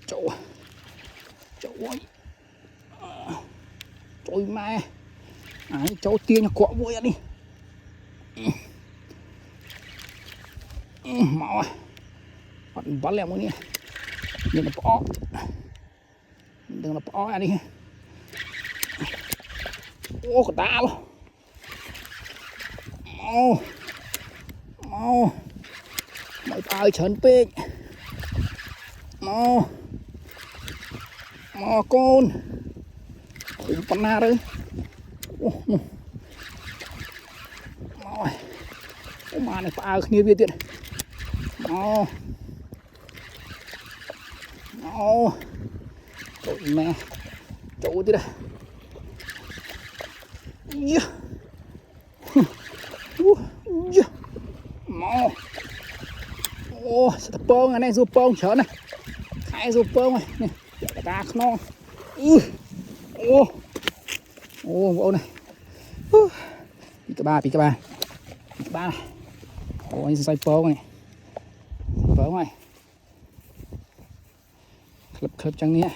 Chỗ ơi, trời mẹ, cháu tiên nó quạ vui đi. Mau bắn lẹ muốn đi, đừng là bỏ đi. Ô cả ta luôn, mau mày phải chấn pin, mau con, khủng bắn na đấy. Mà này phải nhiều việc tiện. Trời mẹ, chỗ tí đây. Mau. Sẽ tập bông này, giúp bông chở này. Hai giúp bông này, này, cả ta không non. Bộ này. Pika ba này. Anh xoay bông này. Bông này. Clip chẳng nhé.